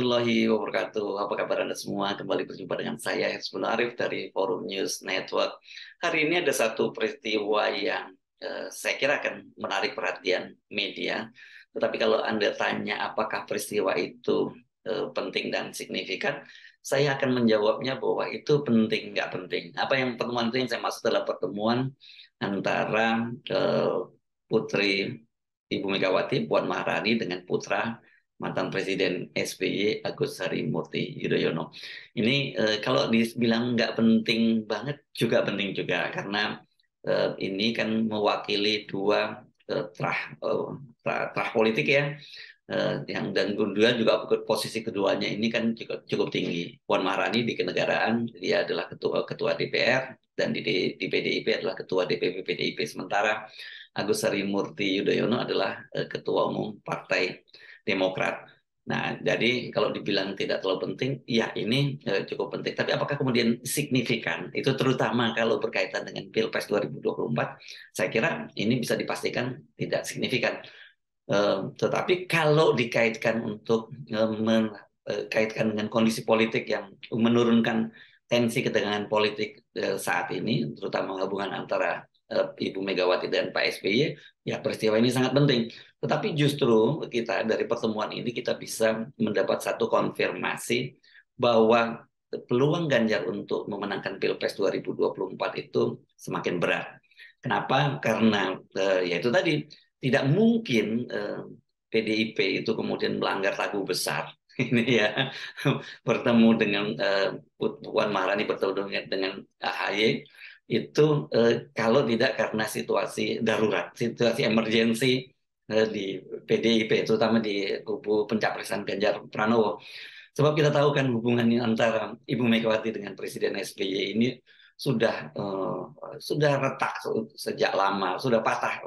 warahmatullahi wabarakatuh. Apa kabar Anda semua? Kembali berjumpa dengan saya, Hizbul Arif dari Forum News Network. Hari ini ada satu peristiwa yang saya kira akan menarik perhatian media. Tetapi kalau Anda tanya apakah peristiwa itu penting dan signifikan, saya akan menjawabnya bahwa itu penting, nggak penting. Apa yang pertemuan itu yang saya maksud adalah pertemuan antara Putri Ibu Megawati, Puan Maharani dengan putra mantan Presiden SBY Agus Harimurti Yudhoyono. Ini kalau dibilang nggak penting banget juga penting juga karena ini kan mewakili dua terah politik ya. Yang dan kedua juga posisi keduanya ini kan cukup tinggi. Puan Maharani di kenegaraan dia adalah ketua DPR dan di PDIP adalah ketua DPP PDIP, sementara Agus Harimurti Yudhoyono adalah ketua umum Partai Demokrat. Nah, jadi kalau dibilang tidak terlalu penting, ya ini cukup penting. Tapi apakah kemudian signifikan? Itu terutama kalau berkaitan dengan Pilpres 2024, saya kira ini bisa dipastikan tidak signifikan. Tetapi kalau dikaitkan untuk kaitkan dengan kondisi politik yang menurunkan tensi ketegangan politik saat ini, terutama hubungan antara Ibu Megawati dan Pak SBY, ya peristiwa ini sangat penting. Tetapi justru kita dari pertemuan ini kita bisa mendapat satu konfirmasi bahwa peluang Ganjar untuk memenangkan Pilpres 2024 itu semakin berat. Kenapa? Karena ya itu tadi tidak mungkin PDIP itu kemudian melanggar tabu besar. Ini ya bertemu dengan Puan Maharani, bertemu dengan AHY itu kalau tidak karena situasi darurat, situasi emergensi di PDIP, terutama di kubu pencapresan Ganjar Pranowo. Sebab kita tahu kan hubungan antara Ibu Megawati dengan Presiden SBY ini sudah retak sejak lama, sudah patah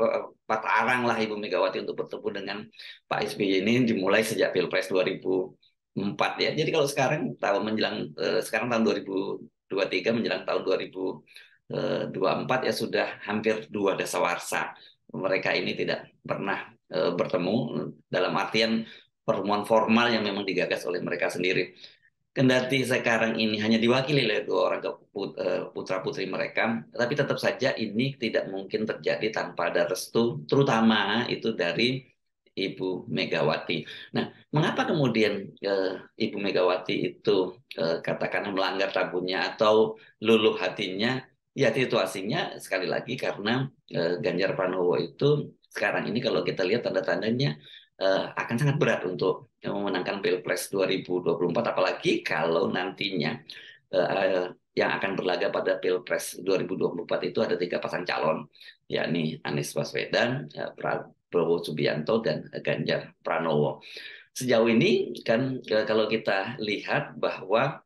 arang lah Ibu Megawati untuk bertemu dengan Pak SBY ini dimulai sejak Pilpres 2004 ya. Jadi kalau sekarang sekarang tahun 2023 menjelang tahun 2024 ya sudah hampir 2 dasawarsa. Mereka ini tidak pernah bertemu dalam artian pertemuan formal yang memang digagas oleh mereka sendiri. Kendati sekarang ini hanya diwakili oleh 2 orang putra-putri mereka, tapi tetap saja ini tidak mungkin terjadi tanpa ada restu, terutama itu dari Ibu Megawati. Nah, mengapa kemudian Ibu Megawati itu katakanlah melanggar tabunya atau luluh hatinya? Ya, situasinya sekali lagi karena Ganjar Pranowo itu sekarang ini kalau kita lihat tanda-tandanya akan sangat berat untuk memenangkan Pilpres 2024, apalagi kalau nantinya yang akan berlaga pada Pilpres 2024 itu ada 3 pasang calon, yakni Anies Baswedan, Prabowo Subianto, dan Ganjar Pranowo. Sejauh ini kan kalau kita lihat bahwa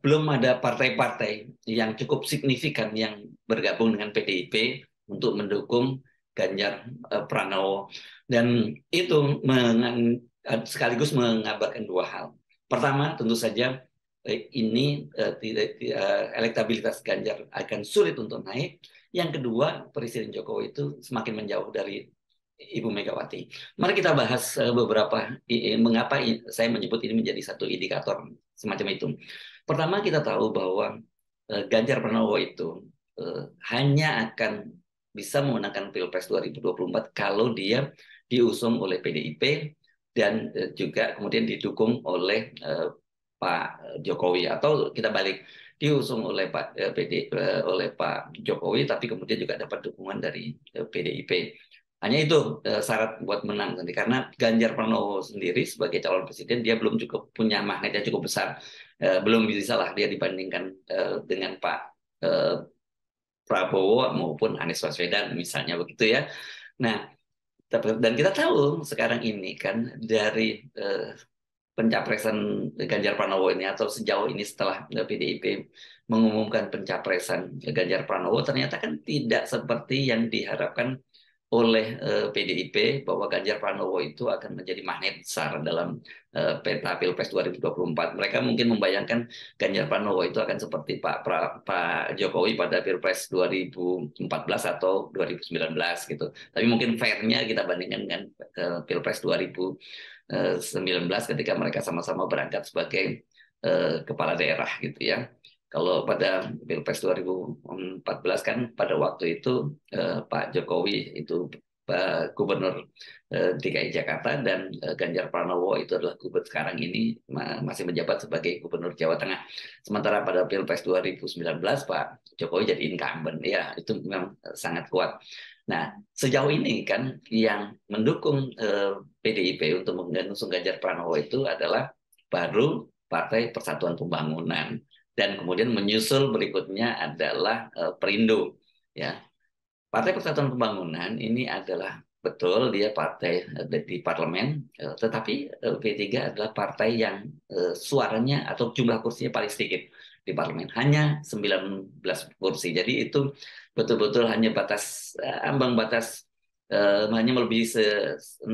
belum ada partai-partai yang cukup signifikan yang bergabung dengan PDIP untuk mendukung Ganjar Pranowo. Dan itu sekaligus mengabarkan 2 hal. Pertama, tentu saja ini elektabilitas Ganjar akan sulit untuk naik. Yang kedua, Presiden Jokowi itu semakin menjauh dari Ibu Megawati. Mari kita bahas beberapa mengapa saya menyebut ini menjadi satu indikator semacam itu. Pertama, kita tahu bahwa Ganjar Pranowo itu hanya akan bisa memenangkan Pilpres 2024 kalau dia diusung oleh PDIP dan juga kemudian didukung oleh Pak Jokowi, atau kita balik, diusung oleh oleh Pak Jokowi tapi kemudian juga dapat dukungan dari PDIP. Hanya itu syarat buat menang nanti, karena Ganjar Pranowo sendiri sebagai calon presiden dia belum cukup punya magnet yang cukup besar, belum bisa lah dia dibandingkan dengan Pak Prabowo maupun Anies Baswedan misalnya begitu ya. Nah, dan kita tahu sekarang ini kan dari pencapresan Ganjar Pranowo ini, atau sejauh ini setelah PDIP mengumumkan pencapresan Ganjar Pranowo, ternyata kan tidak seperti yang diharapkan oleh PDIP bahwa Ganjar Pranowo itu akan menjadi magnet besar dalam peta Pilpres 2024. Mereka mungkin membayangkan Ganjar Pranowo itu akan seperti Pak Jokowi pada Pilpres 2014 atau 2019 gitu. Tapi mungkin fairnya kita bandingkan dengan Pilpres 2024 19 ketika mereka sama-sama berangkat sebagai kepala daerah gitu ya. Kalau pada Pilpres 2014 kan pada waktu itu Pak Jokowi itu Gubernur DKI Jakarta dan Ganjar Pranowo itu adalah gubernur sekarang ini masih menjabat sebagai Gubernur Jawa Tengah. Sementara pada Pilpres 2019 Pak Jokowi jadi incumbent, ya itu memang sangat kuat. Nah, sejauh ini kan yang mendukung PDIP untuk mengusung Ganjar Pranowo itu adalah baru Partai Persatuan Pembangunan, dan kemudian menyusul berikutnya adalah Perindo, ya. Partai Persatuan Pembangunan ini adalah betul dia partai di parlemen, tetapi P3 adalah partai yang suaranya atau jumlah kursinya paling sedikit di parlemen, hanya 19 kursi. Jadi itu betul-betul hanya batas ambang batas hanya melebihi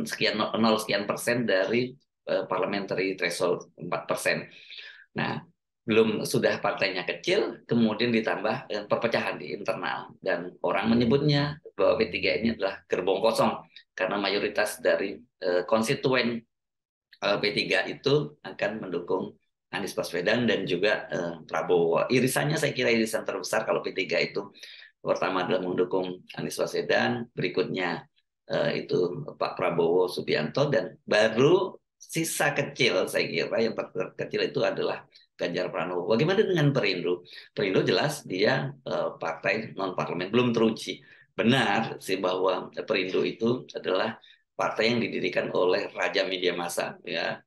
sekian 0 sekian % dari parliamentary threshold 4%. Nah, belum sudah partainya kecil, kemudian ditambah perpecahan di internal. Dan orang menyebutnya bahwa P3 ini adalah gerbong kosong, karena mayoritas dari konstituen P3 itu akan mendukung Anies Baswedan dan juga Prabowo. Irisannya saya kira irisan terbesar kalau P3 itu pertama adalah mendukung Anies Baswedan, berikutnya itu Pak Prabowo Subianto, dan baru sisa kecil saya kira yang terkecil itu adalah Ganjar Pranowo. Bagaimana dengan Perindo? Perindo jelas dia partai non parlemen, belum teruji. Benar sih bahwa Perindo itu adalah partai yang didirikan oleh Raja Media Massa, ya,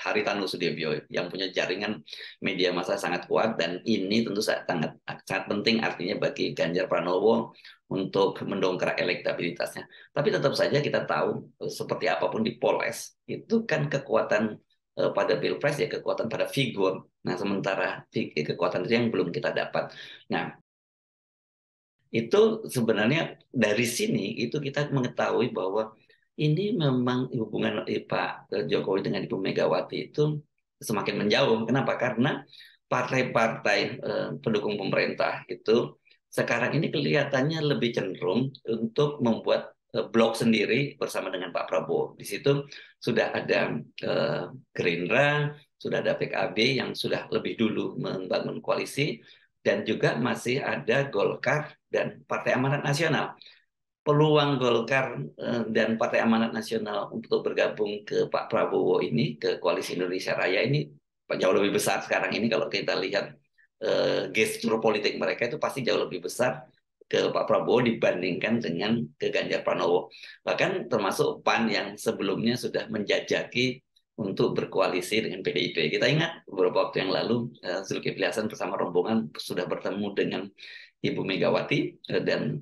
Haritanu Sudibyo, yang punya jaringan media massa sangat kuat, dan ini tentu sangat sangat penting artinya bagi Ganjar Pranowo untuk mendongkrak elektabilitasnya. Tapi tetap saja kita tahu seperti apapun di Polres itu kan kekuatan pada Pilpres ya kekuatan pada figur. Nah, sementara kekuatan itu yang belum kita dapat. Nah, itu sebenarnya dari sini itu kita mengetahui bahwa ini memang hubungan Pak Jokowi dengan Ibu Megawati itu semakin menjauh. Kenapa? Karena partai-partai pendukung pemerintah itu sekarang ini kelihatannya lebih cenderung untuk membuat blok sendiri bersama dengan Pak Prabowo. Di situ sudah ada Gerindra, sudah ada PKB yang sudah lebih dulu membangun koalisi, dan juga masih ada Golkar dan Partai Amanat Nasional. Peluang Golkar dan Partai Amanat Nasional untuk bergabung ke Pak Prabowo ini, ke Koalisi Indonesia Raya ini jauh lebih besar sekarang ini. Kalau kita lihat gestur politik mereka itu pasti jauh lebih besar ke Pak Prabowo dibandingkan dengan ke Ganjar Pranowo. Bahkan termasuk PAN yang sebelumnya sudah menjajaki untuk berkoalisi dengan PDIP. Kita ingat beberapa waktu yang lalu Zulkifli Hasan bersama rombongan sudah bertemu dengan Ibu Megawati, dan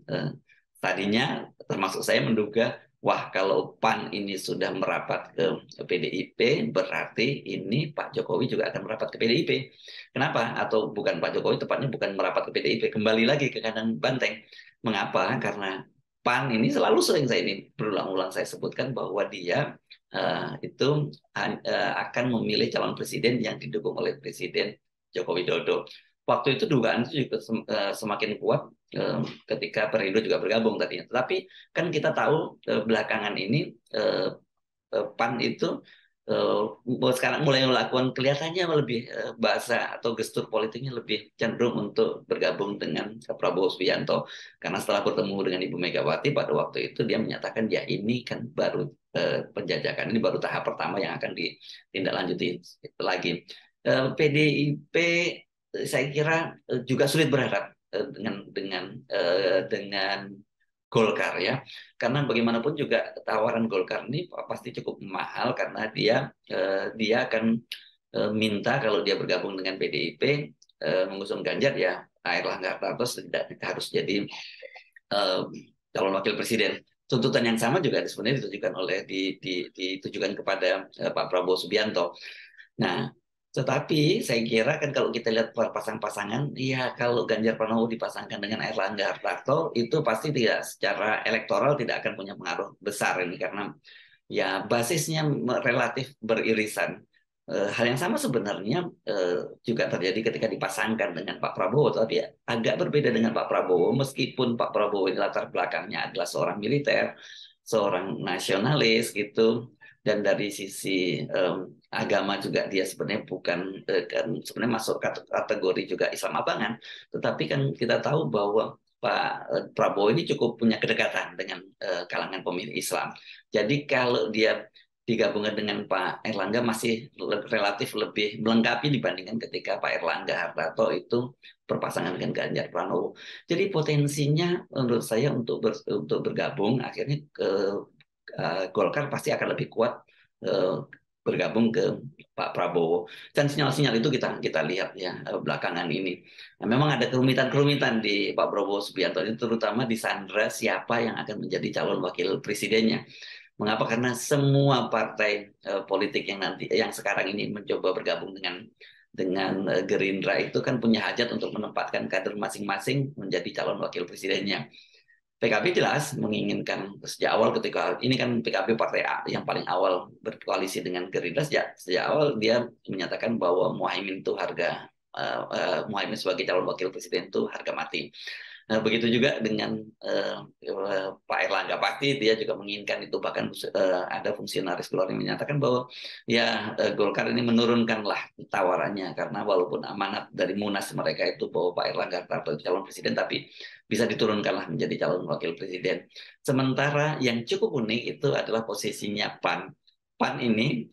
tadinya termasuk saya menduga, wah kalau PAN ini sudah merapat ke PDIP, berarti ini Pak Jokowi juga akan merapat ke PDIP. Kenapa? Atau bukan Pak Jokowi, tepatnya bukan merapat ke PDIP, kembali lagi ke kandang banteng. Mengapa? Karena PAN ini selalu sering saya ini berulang-ulang saya sebutkan bahwa dia itu akan memilih calon presiden yang didukung oleh Presiden Joko Widodo. Waktu itu dugaan itu juga semakin kuat ketika Perindo juga bergabung tadinya. Tetapi kan kita tahu belakangan ini PAN itu sekarang mulai melakukan kelihatannya lebih bahasa atau gestur politiknya lebih cenderung untuk bergabung dengan Prabowo Subianto, karena setelah bertemu dengan Ibu Megawati pada waktu itu dia menyatakan ya ini kan baru penjajakan, ini baru tahap pertama yang akan ditindaklanjuti lagi. PDIP saya kira juga sulit berharap dengan Golkar ya, karena bagaimanapun juga tawaran Golkar ini pasti cukup mahal, karena dia akan minta kalau dia bergabung dengan PDIP mengusung Ganjar ya Airlangga Hartarto harus jadi calon wakil presiden. Tuntutan yang sama juga sebenarnya ditujukan kepada Pak Prabowo Subianto. Nah, tetapi saya kira kan kalau kita lihat pasang-pasangan, ya kalau Ganjar Pranowo dipasangkan dengan Airlangga Hartarto itu pasti tidak secara elektoral tidak akan punya pengaruh besar ini, karena ya basisnya relatif beririsan. Hal yang sama sebenarnya juga terjadi ketika dipasangkan dengan Pak Prabowo, tapi agak berbeda dengan Pak Prabowo, meskipun Pak Prabowo ini latar belakangnya adalah seorang militer, seorang nasionalis gitu, dan dari sisi agama juga dia sebenarnya bukan kan sebenarnya masuk kategori juga Islam abangan, tetapi kan kita tahu bahwa Pak Prabowo ini cukup punya kedekatan dengan kalangan pemilih Islam. Jadi kalau dia digabungkan dengan Pak Erlangga masih relatif lebih melengkapi dibandingkan ketika Pak Erlangga Hartarto itu berpasangan dengan Ganjar Pranowo. Jadi potensinya menurut saya untuk bergabung akhirnya ke Golkar pasti akan lebih kuat bergabung ke Pak Prabowo, dan sinyal-sinyal itu kita lihat ya belakangan ini. Nah, memang ada kerumitan-kerumitan di Pak Prabowo Subianto ini, terutama di sandera siapa yang akan menjadi calon wakil presidennya. Mengapa? Karena semua partai politik yang sekarang ini mencoba bergabung dengan Gerindra itu kan punya hajat untuk menempatkan kader masing-masing menjadi calon wakil presidennya. PKB jelas menginginkan sejak awal, ketika ini kan PKB partai A yang paling awal berkoalisi dengan Gerindra, sejak awal dia menyatakan bahwa Muhaimin itu Muhaimin sebagai calon wakil presiden itu harga mati. Nah, begitu juga dengan Pak Erlangga, pasti dia juga menginginkan itu. Bahkan ada fungsionaris keluar yang menyatakan bahwa ya Golkar ini menurunkanlah tawarannya, karena walaupun amanat dari Munas mereka itu bahwa Pak Erlangga Hartarto calon presiden, tapi bisa diturunkanlah menjadi calon wakil presiden. Sementara yang cukup unik itu adalah posisinya PAN. PAN ini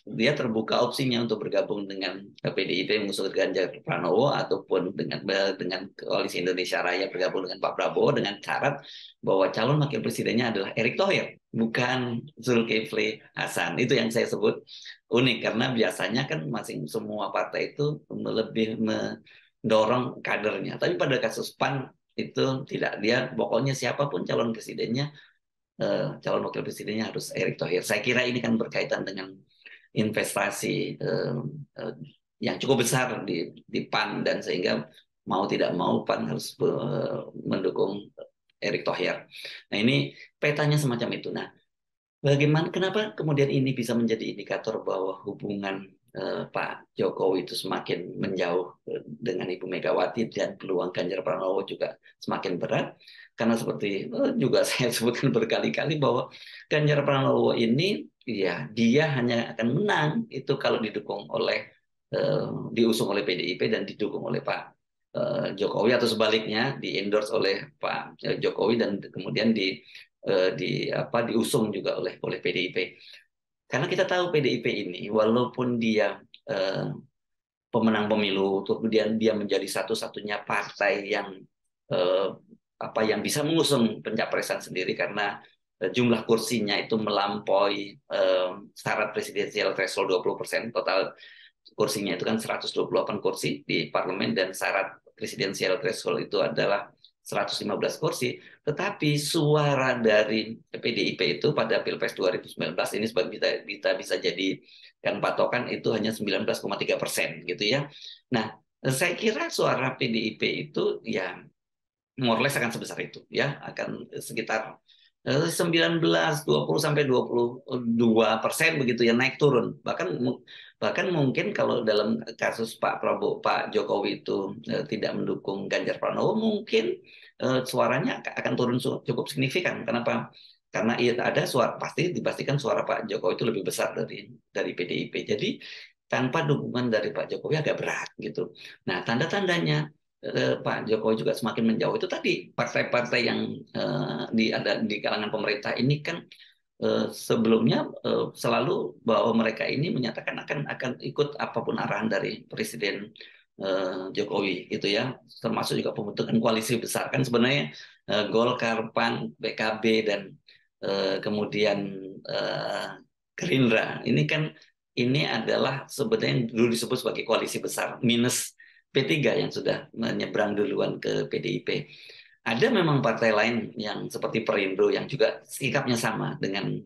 dia terbuka opsinya untuk bergabung dengan PDIP mengusung Ganjar Pranowo, ataupun dengan Koalisi Indonesia Raya bergabung dengan Pak Prabowo, dengan syarat bahwa calon wakil presidennya adalah Erick Thohir, bukan Zulkifli Hasan. Itu yang saya sebut unik, karena biasanya kan semua partai itu lebih mendorong kadernya, tapi pada kasus PAN itu tidak, dia pokoknya siapapun calon presidennya, calon wakil presidennya harus Erick Thohir. Saya kira ini kan berkaitan dengan investasi yang cukup besar di PAN, dan sehingga mau tidak mau PAN harus mendukung Erick Thohir. Nah, ini petanya semacam itu. Nah, kenapa kemudian ini bisa menjadi indikator bahwa hubungan Pak Jokowi itu semakin menjauh dengan Ibu Megawati, dan peluang Ganjar Pranowo juga semakin berat? Karena seperti juga saya sebutkan berkali-kali bahwa Ganjar Pranowo ini ya dia hanya akan menang itu kalau diusung oleh PDIP dan didukung oleh Pak Jokowi, atau sebaliknya di-endorse oleh Pak Jokowi dan kemudian diusung juga oleh PDIP. Karena kita tahu PDIP ini walaupun dia pemenang pemilu, kemudian dia menjadi satu-satunya partai yang bisa mengusung pencapresan sendiri, karena jumlah kursinya itu melampaui syarat presidensial threshold 20%. Total kursinya itu kan 128 kursi di parlemen, dan syarat presidensial threshold itu adalah 115 kursi. Tetapi suara dari PDIP itu pada Pilpres 2019 ini sebagai kita bisa jadikan patokan itu hanya 19,3% gitu ya. Nah, saya kira suara PDIP itu ya more or less akan sebesar itu ya, akan sekitar 19, 20 sampai 22% begitu ya, naik turun. Bahkan mungkin kalau dalam kasus Pak Jokowi itu tidak mendukung Ganjar Pranowo, mungkin suaranya akan turun cukup signifikan. Kenapa? Karena ada suara, dipastikan suara Pak Jokowi itu lebih besar dari PDIP. Jadi tanpa dukungan dari Pak Jokowi agak berat gitu. Nah, tanda-tandanya Pak Jokowi juga semakin menjauh itu tadi, partai-partai yang ada di kalangan pemerintah ini kan sebelumnya selalu bahwa mereka ini menyatakan akan ikut apapun arahan dari Presiden Jokowi gitu ya, termasuk juga pembentukan koalisi besar kan sebenarnya Golkar, PAN, PKB, dan kemudian Gerindra ini adalah sebenarnya yang dulu disebut sebagai koalisi besar minus P3 yang sudah menyeberang duluan ke PDIP. Ada memang partai lain yang seperti Perindo yang juga sikapnya sama dengan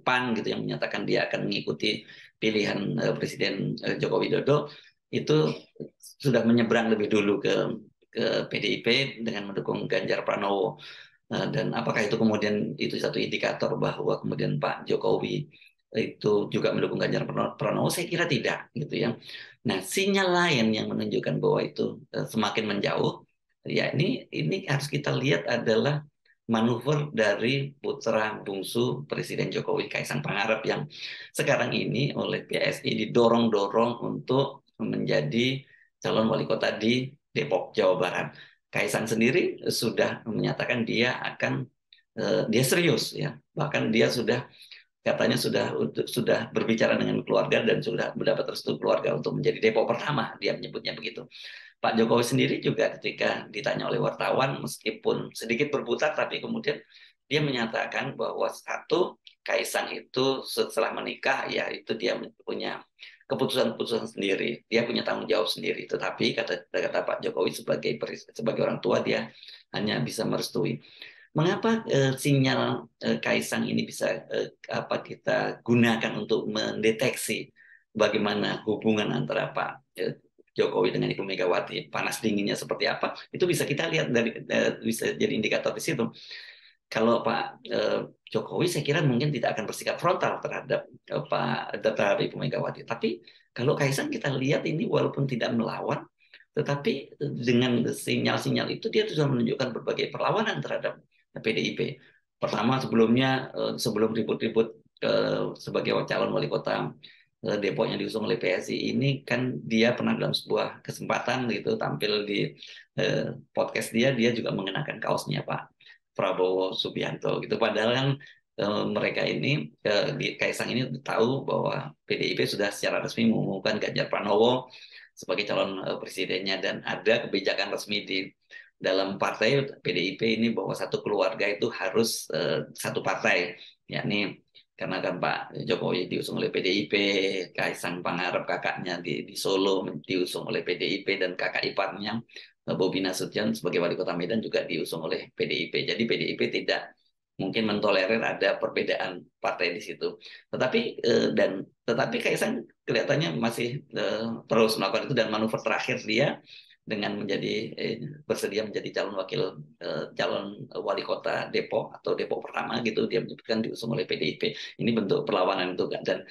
PAN gitu, yang menyatakan dia akan mengikuti pilihan Presiden Joko Widodo, itu sudah menyeberang lebih dulu ke PDIP dengan mendukung Ganjar Pranowo. Dan apakah itu kemudian itu satu indikator bahwa kemudian Pak Jokowi itu juga mendukung Ganjar Pranowo? Saya kira tidak gitu ya. Nah, sinyal lain yang menunjukkan bahwa itu semakin menjauh, ya ini harus kita lihat adalah manuver dari putra bungsu Presiden Jokowi, Kaisang Pangarep, yang sekarang ini oleh PSI didorong-dorong untuk menjadi calon wali kota di Depok, Jawa Barat. Kaisang sendiri sudah menyatakan dia serius ya, bahkan dia sudah katanya sudah berbicara dengan keluarga dan sudah mendapat restu keluarga untuk menjadi Depok pertama, dia menyebutnya begitu. Pak Jokowi sendiri juga ketika ditanya oleh wartawan, meskipun sedikit berputar, tapi kemudian dia menyatakan bahwa satu, Kaisang itu setelah menikah, ya itu dia punya keputusan-keputusan sendiri, dia punya tanggung jawab sendiri. Tetapi kata Pak Jokowi sebagai orang tua, dia hanya bisa merestui. Mengapa sinyal Kaisang ini bisa kita gunakan untuk mendeteksi bagaimana hubungan antara Pak Jokowi dengan Ibu Megawati, panas dinginnya seperti apa? Itu bisa kita lihat bisa jadi indikator di situ. Kalau Pak Jokowi, saya kira mungkin tidak akan bersikap frontal terhadap Ibu Megawati. Tapi kalau Kaisang, kita lihat ini walaupun tidak melawan, tetapi dengan sinyal-sinyal itu dia sudah menunjukkan berbagai perlawanan terhadap PDIP. Pertama, sebelum ribut-ribut sebagai calon wali kota Depok yang diusung oleh PSI ini, kan dia pernah dalam sebuah kesempatan gitu tampil di podcast dia juga mengenakan kaosnya Pak Prabowo Subianto gitu. Padahal kan mereka ini Kaisang ini tahu bahwa PDIP sudah secara resmi mengumumkan Ganjar Pranowo sebagai calon presidennya, dan ada kebijakan resmi di dalam partai PDIP ini bahwa satu keluarga itu harus satu partai, yakni karena kan Pak Jokowi diusung oleh PDIP, Kaisang Pangarep kakaknya di Solo diusung oleh PDIP, dan kakak iparnya Bobi Nasution sebagai wali kota Medan juga diusung oleh PDIP. Jadi PDIP tidak mungkin mentolerir ada perbedaan partai di situ. Tetapi Kaisang kelihatannya masih terus melakukan itu, dan manuver terakhir dia dengan bersedia menjadi calon wali kota Depok atau Depok pertama gitu, dia menyebutkan diusung oleh PDIP. Ini bentuk perlawanan itu kan,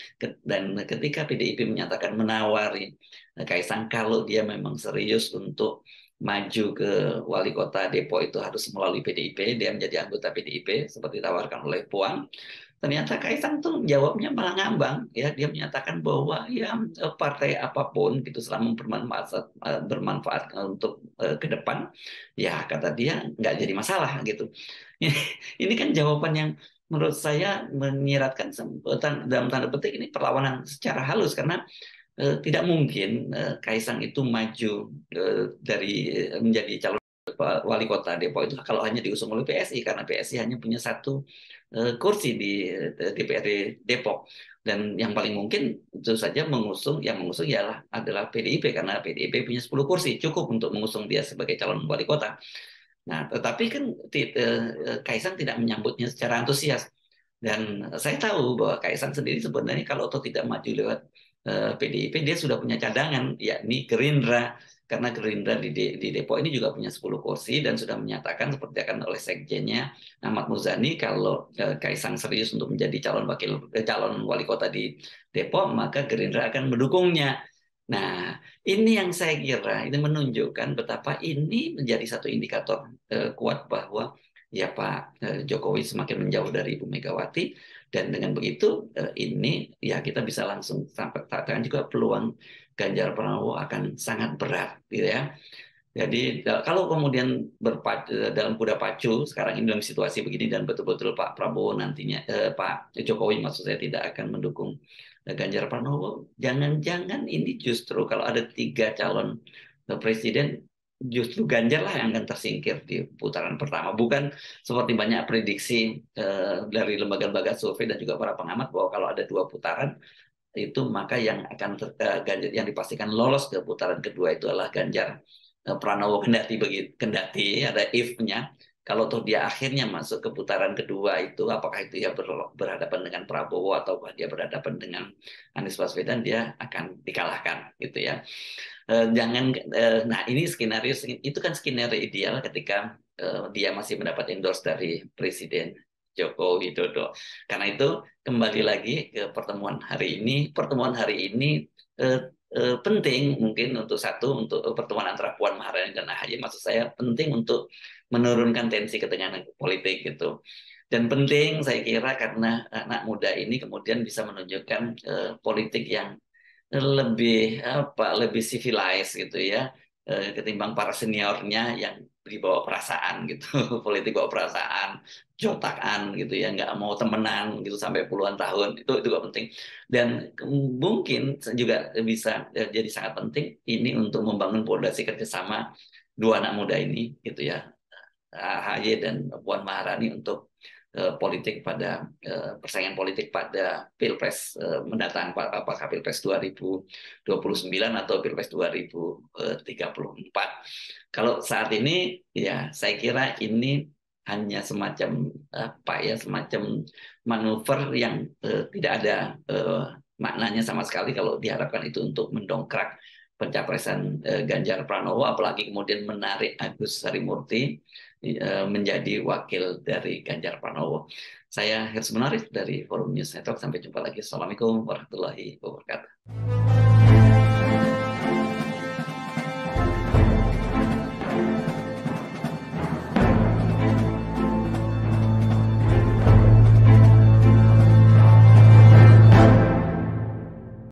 dan ketika PDIP menyatakan menawari Kaisang kalau dia memang serius untuk maju ke wali kota Depok itu harus melalui PDIP, dia menjadi anggota PDIP seperti ditawarkan oleh Puan. Ternyata Kaisang tuh jawabnya malah ngambang, ya dia menyatakan bahwa ya partai apapun gitu selama bermanfaat untuk ke depan, ya kata dia nggak jadi masalah gitu. Ini kan jawaban yang menurut saya menyiratkan dalam tanda petik ini perlawanan secara halus, karena tidak mungkin Kaisang itu maju dari menjadi calon wali kota Depok itu kalau hanya diusung oleh PSI, karena PSI hanya punya satu kursi di DPRD Depok, dan yang paling mungkin itu saja yang mengusung adalah PDIP, karena PDIP punya 10 kursi, cukup untuk mengusung dia sebagai calon wali kota. Nah, tetapi kan Kaisang tidak menyambutnya secara antusias, dan saya tahu bahwa Kaisang sendiri sebenarnya kalau tidak maju lewat PDIP, dia sudah punya cadangan, yakni Gerindra. Karena Gerindra di Depok ini juga punya 10 kursi, dan sudah menyatakan seperti akan oleh sekjennya Ahmad Muzani, kalau Kaisang serius untuk menjadi calon wali kota di Depok, maka Gerindra akan mendukungnya. Nah, ini yang saya kira ini menunjukkan betapa ini menjadi satu indikator kuat bahwa ya Pak Jokowi semakin menjauh dari Ibu Megawati, dan dengan begitu ini ya kita bisa langsung sampai katakan juga peluang Ganjar Pranowo akan sangat berat gitu ya. Jadi kalau kemudian dalam kuda pacu sekarang ini dalam situasi begini, dan betul-betul Pak Prabowo nantinya Pak Jokowi maksud saya tidak akan mendukung Ganjar Pranowo, jangan-jangan ini justru kalau ada 3 calon presiden, justru Ganjar lah yang akan tersingkir di putaran pertama. Bukan seperti banyak prediksi dari lembaga-lembaga survei dan juga para pengamat bahwa kalau ada 2 putaran itu maka yang akan Ganjar yang dipastikan lolos ke putaran kedua itu adalah Ganjar Pranowo, kendati ada if-nya, kalau toh dia akhirnya masuk ke putaran kedua itu, apakah itu ya berhadapan dengan Prabowo atau dia berhadapan dengan Anies Baswedan, dia akan dikalahkan gitu ya. Nah ini skenario itu kan skenario ideal ketika dia masih mendapat endorse dari Presiden Joko Widodo. Karena itu kembali lagi ke pertemuan hari ini. Pertemuan hari ini penting mungkin untuk pertemuan antara Puan Maharani dan AHY. Maksud saya penting untuk menurunkan tensi ketegangan politik gitu. Dan penting saya kira karena anak muda ini kemudian bisa menunjukkan politik yang lebih lebih civilized gitu ya, ketimbang para seniornya yang dibawa perasaan gitu. Politik bawa perasaan, jotakan gitu ya, nggak mau temenan gitu sampai puluhan tahun, itu juga penting. Dan mungkin juga bisa jadi sangat penting ini untuk membangun fondasi kerjasama dua anak muda ini gitu ya, AHY dan Puan Maharani, untuk politik pada persaingan politik pada Pilpres mendatang, apakah Pilpres 2029 atau Pilpres 2034. Kalau saat ini ya saya kira ini hanya semacam semacam manuver yang tidak ada maknanya sama sekali kalau diharapkan itu untuk mendongkrak pencapresan Ganjar Pranowo, apalagi kemudian menarik Agus Harimurti menjadi wakil dari Ganjar Pranowo. Saya Hirsch Menarik dari Forum News Network. Sampai jumpa lagi. Assalamualaikum warahmatullahi wabarakatuh.